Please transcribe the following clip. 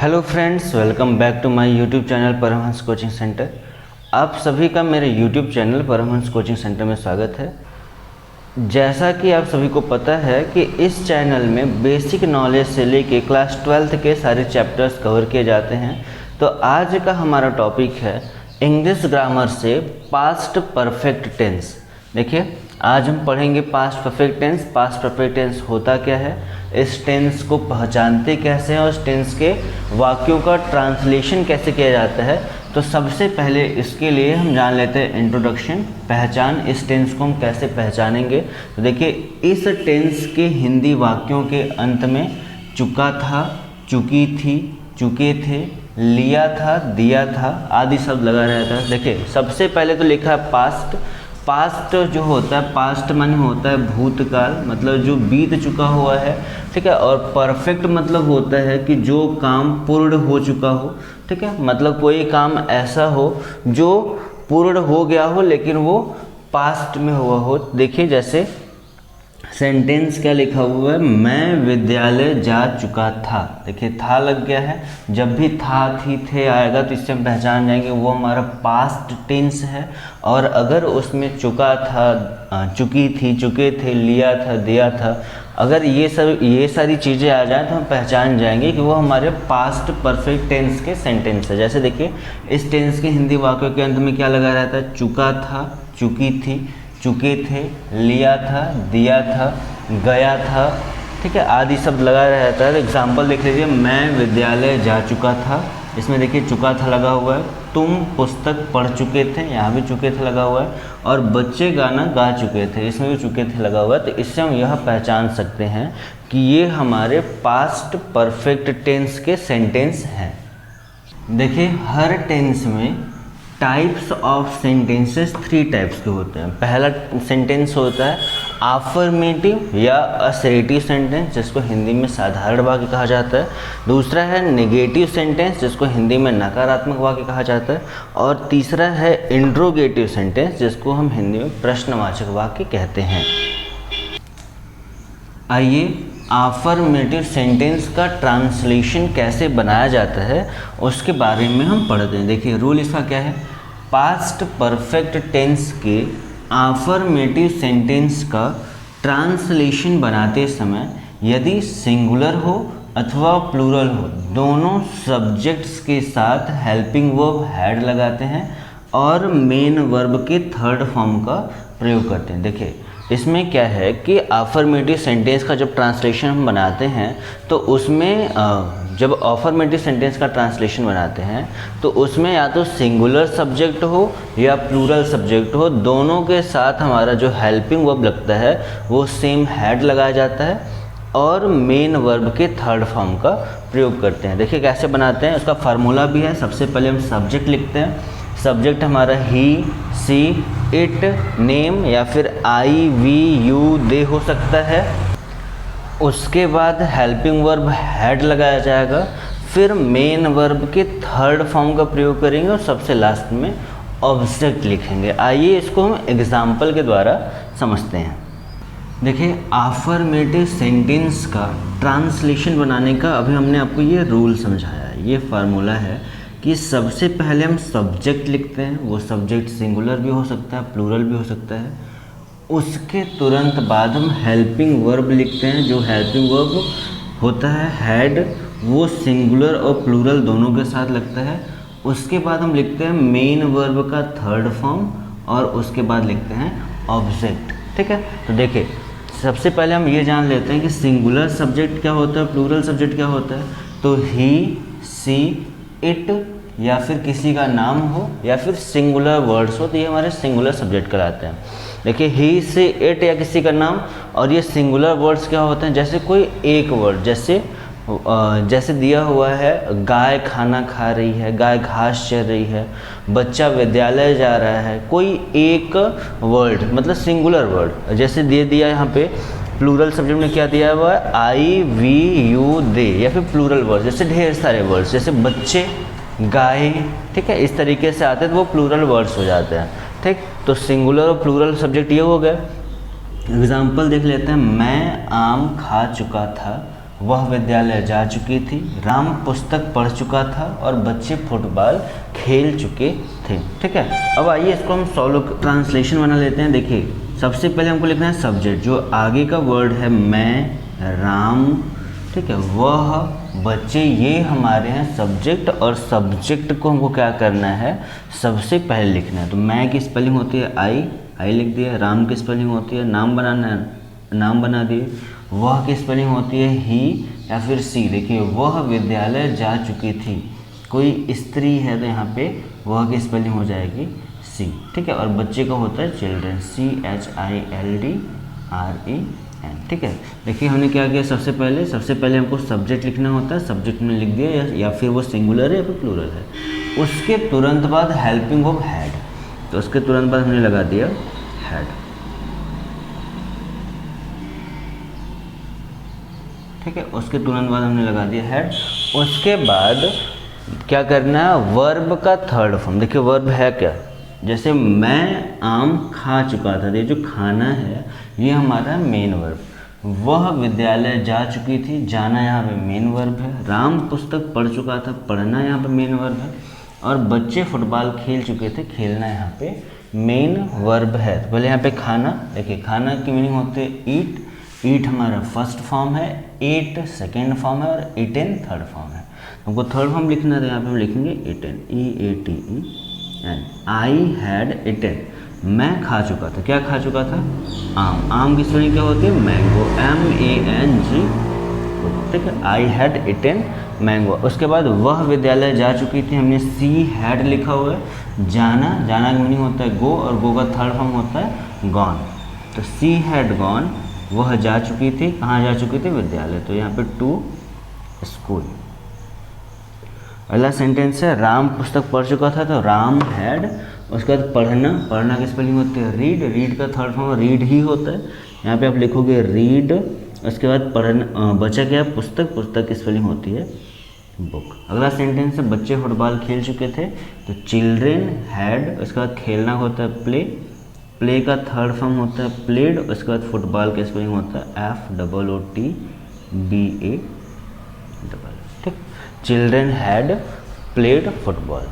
Hello friends, welcome back to my YouTube channel Paramhans coaching centre. आप सभी का मेरे YouTube channel Paramhans coaching centre में स्वागत है। जैसा कि आप सभी को पता है कि इस चैनल में बेसिक नॉलेज से लेके क्लास 12th के सारे चैप्टर्स कवर किए जाते हैं। तो आज का हमारा टॉपिक है इंग्लिश ग्रामर से पास्ट परफेक्ट टेंस। देखिए, आज हम पढ़ेंगे past perfect tense. Past perfect tense होता क्या है, इस टेंस को पहचानते कैसे हैं और इस टेंस के वाक्यों का ट्रांसलेशन कैसे किया जाता है। तो सबसे पहले इसके लिए हम जान लेते हैं इंट्रोडक्शन, पहचान। इस टेंस को हम कैसे पहचानेंगे, तो देखिए, इस टेंस के हिंदी वाक्यों के अंत में चुका था, चुकी थी, चुके थे, लिया था, दिया था आदि शब्द लगा रहता है। देखिए, सबसे पहले तो लिखा है पास्ट। पास्ट जो होता है, पास्ट माने होता है भूतकाल, मतलब जो बीत चुका हुआ है, ठीक है। और परफेक्ट मतलब होता है कि जो काम पूर्ण हो चुका हो, ठीक है। मतलब कोई काम ऐसा हो जो पूर्ण हो गया हो लेकिन वो पास्ट में हुआ हो। देखिए, जैसे सेंटेंस क्या लिखा हुआ है, मैं विद्यालय जा चुका था। देखिए, था लग गया है। जब भी था, थी, थे आएगा तो इससे हम पहचान जाएंगे वो हमारा पास्ट टेंस है। और अगर उसमें चुका था, चुकी थी, चुके थे, लिया था, दिया था, अगर ये सारी चीज़ें आ जाएं तो हम पहचान जाएंगे कि वो हमारे पास्ट परफेक्ट टेंस के सेंटेंस है। जैसे देखिए, इस टेंस के हिंदी वाक्यों के अंत में क्या लगा रहता है, चुका था, चुकी थी, चुके थे, लिया था, दिया था, गया था, ठीक है, आदि शब्द लगा रहता है। एग्जाम्पल देख लीजिए, मैं विद्यालय जा चुका था, इसमें देखिए चुका था लगा हुआ है। तुम पुस्तक पढ़ चुके थे, यहाँ भी चुके थे लगा हुआ है। और बच्चे गाना गा चुके थे, इसमें भी चुके थे लगा हुआ है। तो इससे हम यह पहचान सकते हैं कि ये हमारे पास्ट परफेक्ट टेंस के सेंटेंस हैं। देखिए, हर टेंस में टाइप्स ऑफ सेंटेंसेस 3 टाइप्स के होते हैं। पहला सेंटेंस होता है अफर्मेटिव या असर्टिव सेंटेंस, जिसको हिंदी में साधारण वाक्य कहा जाता है। दूसरा है नेगेटिव सेंटेंस, जिसको हिंदी में नकारात्मक वाक्य कहा जाता है। और तीसरा है इंट्रोगेटिव सेंटेंस, जिसको हम हिंदी में प्रश्नवाचक वाक्य कहते हैं। आइए, अफर्मेटिव सेंटेंस का ट्रांसलेशन कैसे बनाया जाता है उसके बारे में हम पढ़ते हैं। देखिए, रूल इसका क्या है, पास्ट परफेक्ट टेंस के अफर्मेटिव सेंटेंस का ट्रांसलेशन बनाते समय यदि सिंगुलर हो अथवा प्लूरल हो, दोनों सब्जेक्ट्स के साथ हेल्पिंग वर्ब हैड लगाते हैं और मेन वर्ब के थर्ड फॉर्म का प्रयोग करते हैं। देखिए, इसमें क्या है कि अफर्मेटिव सेंटेंस का जब ट्रांसलेशन हम बनाते हैं तो उसमें जब अफर्मेटिव सेंटेंस का ट्रांसलेशन बनाते हैं तो उसमें या तो सिंगुलर सब्जेक्ट हो या प्लूरल सब्जेक्ट हो, दोनों के साथ हमारा जो हेल्पिंग वर्ब लगता है वो सेम हैड लगाया जाता है और मेन वर्ब के थर्ड फॉर्म का प्रयोग करते हैं। देखिए कैसे बनाते हैं, उसका फार्मूला भी है। सबसे पहले हम सब्जेक्ट लिखते हैं। सब्जेक्ट हमारा ही, सी, इट, नेम या फिर आई, वी, यू, दे हो सकता है। उसके बाद हेल्पिंग वर्ब हैड लगाया जाएगा, फिर मेन वर्ब के थर्ड फॉर्म का प्रयोग करेंगे और सबसे लास्ट में ऑब्जेक्ट लिखेंगे। आइए इसको हम एग्जाम्पल के द्वारा समझते हैं। देखिए, अफर्मेटिव सेंटेंस का ट्रांसलेशन बनाने का अभी हमने आपको ये रूल समझाया है, ये फार्मूला है कि सबसे पहले हम सब्जेक्ट लिखते हैं। वो सब्जेक्ट सिंगुलर भी हो सकता है, प्लूरल भी हो सकता है। उसके तुरंत बाद हम हेल्पिंग वर्ब लिखते हैं। जो हेल्पिंग वर्ब होता है हैड, वो सिंगुलर और प्लूरल दोनों के साथ लगता है। उसके बाद हम लिखते हैं मेन वर्ब का थर्ड फॉर्म और उसके बाद लिखते हैं ऑब्जेक्ट, ठीक है। तो देखिए, सबसे पहले हम ये जान लेते हैं कि सिंगुलर सब्जेक्ट क्या होता है, प्लूरल सब्जेक्ट क्या होता है। तो ही, सी, इट या फिर किसी का नाम हो या फिर सिंगुलर वर्ड्स हो तो ये हमारे सिंगुलर सब्जेक्ट कहलाते हैं। देखिए, ही, से, इट या किसी का नाम, और ये सिंगुलर वर्ड्स क्या होते हैं, जैसे कोई एक वर्ड, जैसे दिया हुआ है गाय खाना खा रही है, गाय घास चर रही है, बच्चा विद्यालय जा रहा है। कोई एक वर्ड मतलब सिंगुलर वर्ड जैसे दे दिया यहाँ पे। प्लूरल सब्जेक्ट में क्या दिया हुआ है, आई, वी, यू, दे या फिर प्लूरल वर्ड जैसे ढेर सारे वर्ड्स जैसे बच्चे, गाय, ठीक है, इस तरीके से आते हैं तो वो प्लूरल वर्ड्स हो जाते हैं, ठीक। तो सिंगुलर और प्लूरल सब्जेक्ट ये हो गए। एग्जाम्पल देख लेते हैं, मैं आम खा चुका था, वह विद्यालय जा चुकी थी, राम पुस्तक पढ़ चुका था और बच्चे फुटबॉल खेल चुके थे। ठीक है, अब आइए इसको हम सॉल्व ट्रांसलेशन बना लेते हैं। देखिए सबसे पहले हमको लिखना है सब्जेक्ट, जो आगे का वर्ड है मैं, राम, ठीक है, वह, बच्चे, ये हमारे हैं सब्जेक्ट, और सब्जेक्ट को हमको क्या करना है, सबसे पहले लिखना है। तो मैं की स्पेलिंग होती है आई लिख दिया, राम की स्पेलिंग होती है, नाम बनाना है, नाम बना दिए, वह की स्पेलिंग होती है ही या फिर सी। देखिए वह विद्यालय जा चुकी थी, कोई स्त्री है तो यहाँ पे वह की स्पेलिंग हो जाएगी सी। ठीक है, और बच्चे का होता है चिल्ड्रेन, CHILDREN। ठीक है, देखिए हमने क्या किया, सबसे पहले हमको सब्जेक्ट लिखना होता है, सब्जेक्ट में लिख दिया या फिर वो सिंगुलर है या फिर प्लूरल है। उसके तुरंत बाद हेल्पिंग ऑफ हैड, तो उसके तुरंत बाद हमने लगा दिया हैड। ठीक है, उसके तुरंत बाद हमने लगा दिया हैड। उसके बाद क्या करना है, वर्ब का थर्ड फॉर्म। देखिए वर्ब है क्या, जैसे मैं आम खा चुका था, ये जो खाना है ये हमारा मेन वर्ब। वह विद्यालय जा चुकी थी, जाना यहाँ पे मेन वर्ब है। राम पुस्तक पढ़ चुका था, पढ़ना यहाँ पे मेन वर्ब है। और बच्चे फुटबॉल खेल चुके थे, खेलना यहाँ पे मेन वर्ब है। तो पहले यहाँ पे खाना, देखिए खाना की मीनिंग होती है ईट, ईट हमारा फर्स्ट फॉर्म है, एट सेकेंड फॉर्म है और ईटेन थर्ड फॉर्म है। हमको थर्ड फॉर्म लिखना है तो यहाँ पे हम लिखेंगे eaten, EATEN। I had eaten, मैं खा चुका था, क्या खा चुका था, आम, आम की स्पेलिंग क्या होती है, मैंगो, MANG। ठीक है, आई हैड ईटेन मैंगो। उसके बाद वह विद्यालय जा चुकी थी, हमने सी हैड लिखा हुआ है। जाना, जाना का मीनिंग होता है गो, और गो का थर्ड फॉर्म होता है गॉन। तो सी हैड गॉन, वह जा चुकी थी, कहाँ जा चुकी थी, विद्यालय, तो यहाँ पे टू स्कूल। अगला सेंटेंस है राम पुस्तक पढ़ चुका था, तो राम हैड। उसके बाद पढ़ना, पढ़ना की स्पेलिंग होती है रीड, रीड का थर्ड फॉर्म रीड ही होता है, यहाँ पे आप लिखोगे रीड। उसके बाद पढ़ना, बचा क्या, पुस्तक, पुस्तक की स्पेलिंग होती है बुक। अगला सेंटेंस है बच्चे फुटबॉल खेल चुके थे, तो चिल्ड्रेन हैड। उसके बाद खेलना होता है प्ले, प्ले का थर्ड फॉर्म होता है प्लेड। उसके बाद फुटबॉल का स्पेलिंग होता है FOOTBALL। ठीक, चिल्ड्रेन हैड प्लेड फुटबॉल।